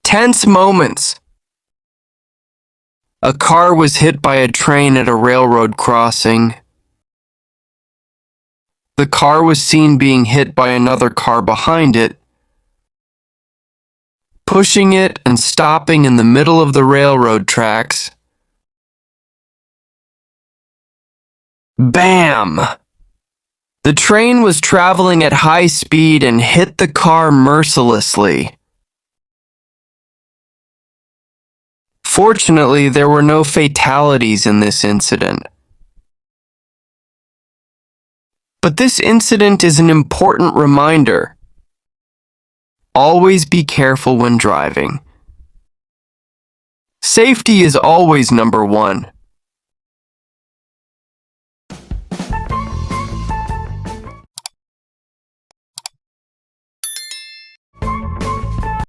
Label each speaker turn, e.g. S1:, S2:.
S1: Tense moments. A car was hit by a train at a railroad crossing. The car was seen being hit by another car behind it, pushing it and stopping in the middle of the railroad tracks. Bam! The train was traveling at high speed and hit the car mercilessly. Fortunately, there were no fatalities in this incident. But this incident is an important reminder. Always be careful when driving. Safety is always number one.